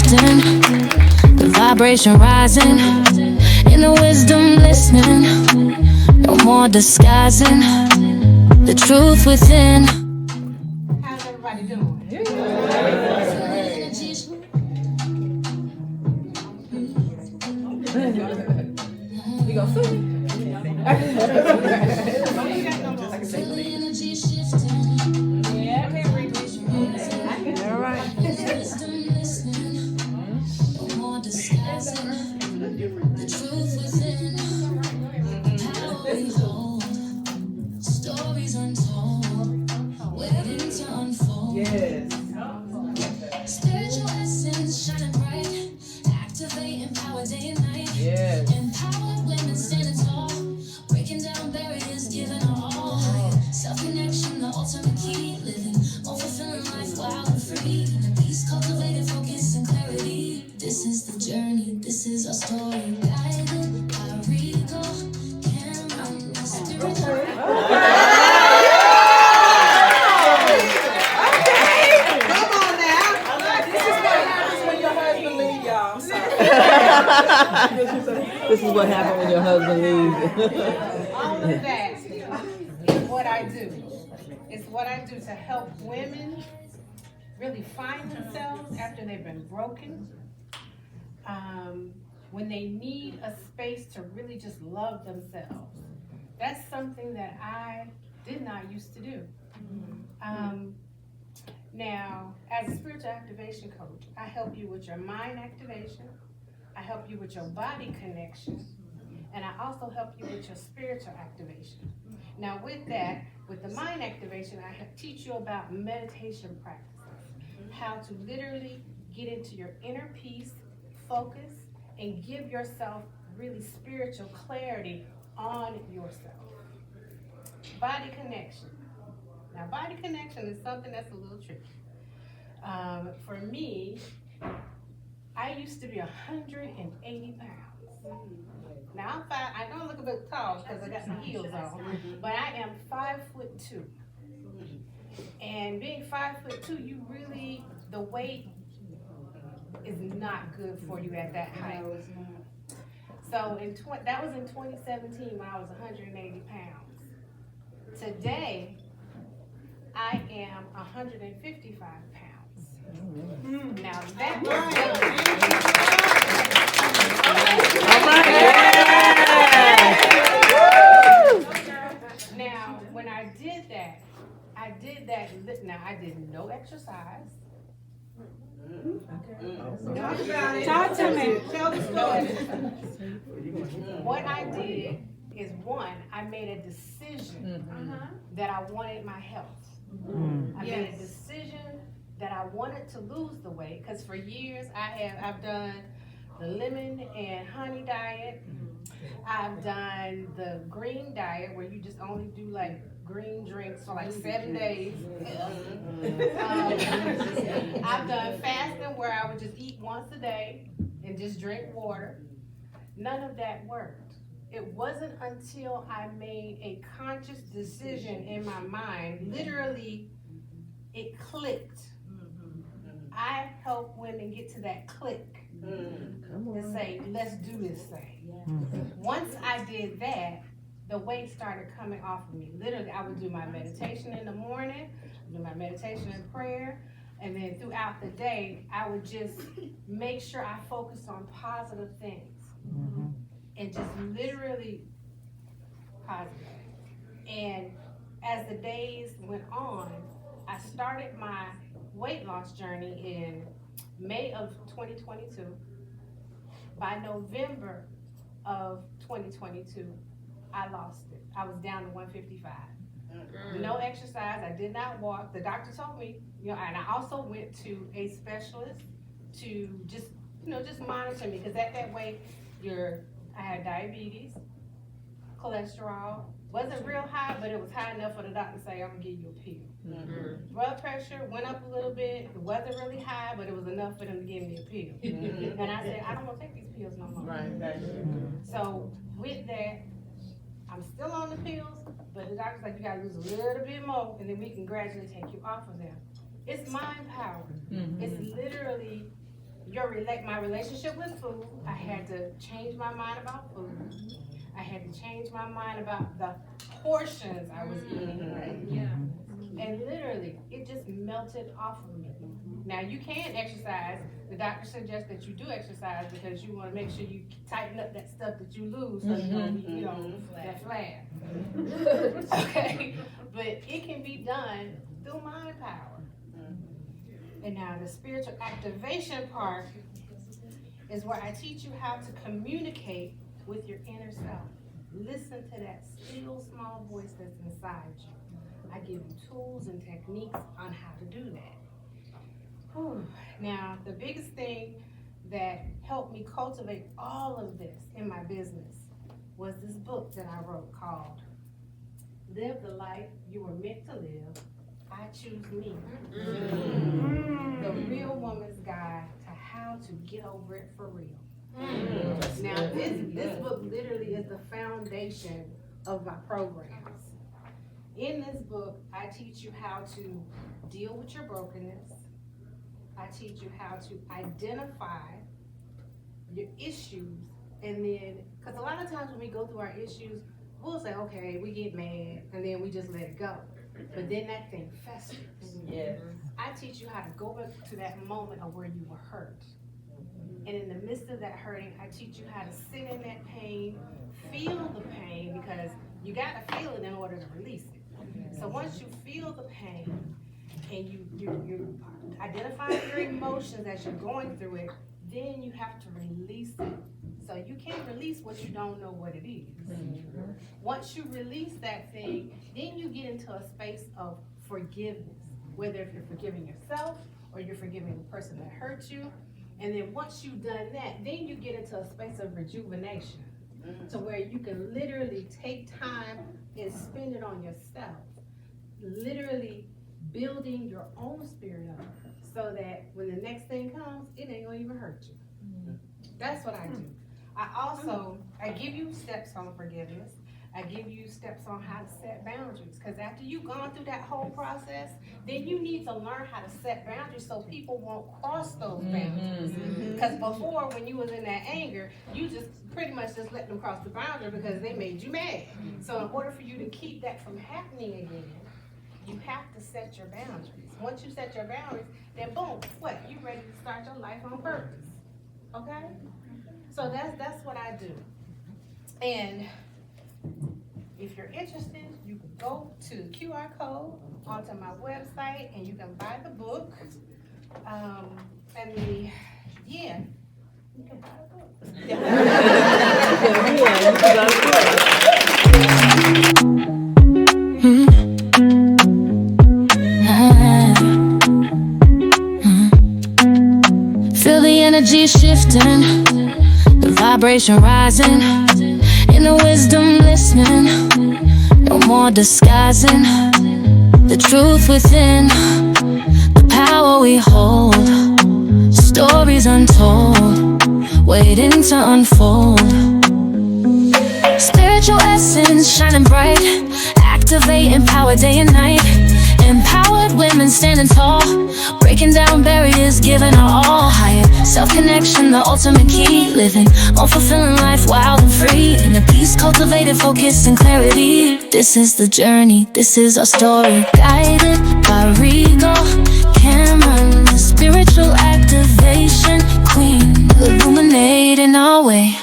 shifting, the vibration rising, inner wisdom listening. No more disguising the truth within. How's everybody doing? We gonna sing. All right. No more disguising the truth within. Power we hold, stories untold, waiting to unfold. Yes. Spiritual essence shining bright, activating power day and night. Yes. Empowered women standing tall, breaking down barriers, giving our all. Self-connection, the ultimate key, living more fulfilling life wild and free. Peace cultivated, focus and clarity. This is the journey, this is our story. Guided by Regal, Cameron, spiritual. This is what happens when your husband leaves. All of that is what I do. It's what I do to help women really find themselves after they've been broken. When they need a space to really just love themselves. That's something that I did not used to do. Now, as a spiritual activation coach, I help you with your mind activation. I help you with your body connection, and I also help you with your spiritual activation. Now with that, with the mind activation, I teach you about meditation practices, how to literally get into your inner peace, focus, and give yourself really spiritual clarity on yourself. Body connection. Now body connection is something that's a little tricky. For me, I used to be 180 pounds. Now I'm five. I know I look a bit tall because I got my heels on, but I am 5'2". And being 5'2", you really, the weight is not good for you at that height. So that was in 2017 when I was 180 pounds. Today, I am 155 pounds. Now that was Now when I did that. Now I did no exercise. Talk to me. No exercise. What I did is I made a decision that I wanted my health. I made a decision that I wanted to lose the weight because for years I've done the lemon and honey diet. I've done the green diet where you just only do like green drinks for like 7 days. I've done fasting where I would just eat once a day and just drink water. None of that worked. It wasn't until I made a conscious decision in my mind, literally it clicked. I help women get to that click and say, let's do this thing. Once I did that, the weight started coming off of me. Literally, I would do my meditation in the morning, do my meditation and prayer, and then throughout the day, I would just make sure I focused on positive things. And just literally positive. And as the days went on, I started my weight loss journey in May of 2022. By November of 2022, I lost it. I was down to 155. No exercise, I did not walk. The doctor told me, and I also went to a specialist to just monitor me, because at that weight, I had diabetes, cholesterol, wasn't real high, but it was high enough for the doctor to say, I'm gonna give you a pill. Blood pressure went up a little bit, it wasn't really high, but it was enough for them to give me a pill. And I said, I don't wanna take these pills no more. So with that, I'm still on the pills, but the doctor's like, you gotta lose a little bit more, and then we can gradually take you off of them. It's mind power. It's literally my relationship with food. I had to change my mind about food. I had to change my mind about the portions I was eating. Yeah. And literally, it just melted off of me. Now, you can exercise. The doctor suggests that you do exercise because you want to make sure you tighten up that stuff that you lose so you don't be, that flat. Okay? But it can be done through mind power. And now the spiritual activation part is where I teach you how to communicate with your inner self. Listen to that still small voice that's inside you. I give you tools and techniques on how to do that. Whew. Now, the biggest thing that helped me cultivate all of this in my business was this book that I wrote called Live the Life You Were Meant to Live. I Choose Me. The Real Woman's Guide to How to Get Over It for Real. Now, this book literally is the foundation of my programs. In this book, I teach you how to deal with your brokenness. I teach you how to identify your issues, and then, because a lot of times when we go through our issues, we'll say, okay, we get mad, and then we just let it go. But then that thing festers. Yeah. I teach you how to go back to that moment of where you were hurt. And in the midst of that hurting, I teach you how to sit in that pain, feel the pain, because you got to feel it in order to release it. So once you feel the pain, and you identify your emotions as you're going through it, then you have to release it. So you can't release what you don't know what it is. Once you release that thing, then you get into a space of forgiveness, whether if you're forgiving yourself or you're forgiving the person that hurt you. And then once you've done that, then you get into a space of rejuvenation, to where you can literally take time and spend it on yourself, literally building your own spirit up, so that when the next thing comes, it ain't gonna even hurt you. That's what I do. I give you steps on forgiveness. I give you steps on how to set boundaries, because after you've gone through that whole process, then you need to learn how to set boundaries so people won't cross those boundaries. Because before, when you was in that anger, you just pretty much just let them cross the boundary because they made you mad. So in order for you to keep that from happening again, you have to set your boundaries. Once you set your boundaries, then boom, what? You ready to start your life on purpose. Okay? So that's what I do. And if you're interested, you can go to the QR code onto my website and you can buy the book. You can buy the book. Feel the energy shifting, the vibration rising, inner wisdom listening, no more disguising the truth within, the power we hold, stories untold, waiting to unfold. Spiritual essence shining bright, activating power day and night. Empowered women standing tall, breaking down barriers, giving our all. Higher self-connection, the ultimate key. Living more fulfilling life, wild and free. Inner peace cultivated, focus and clarity. This is the journey, this is our story. Guided by Regal Cameron, the spiritual activation queen, illuminating our way.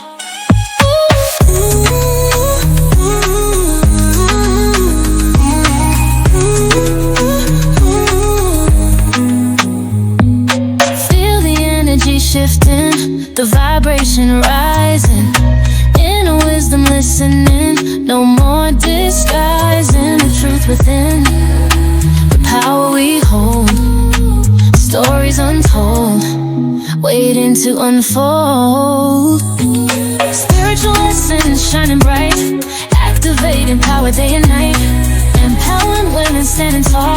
Shifting, the vibration rising, inner wisdom listening, no more disguising the truth within, the power we hold, stories untold, waiting to unfold. Spiritual essence shining bright, activating power day and night. Empowering women standing tall,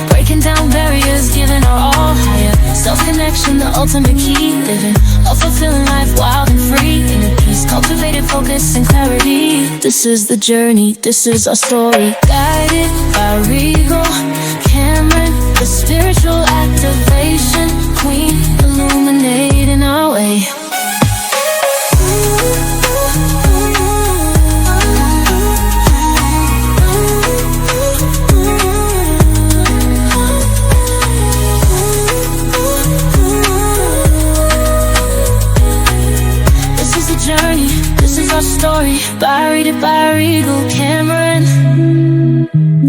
breaking down barriers, giving our all. Higher self-connection, the ultimate key. Living a fulfilling life, wild and free. Inner peace, cultivated focus and clarity. This is the journey, this is our story. Guided by Regal Cameron, the spiritual activation queen, illuminating journey, this is our story. Read it by Regal Cameron,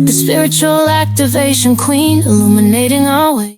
the spiritual activation queen, illuminating our way.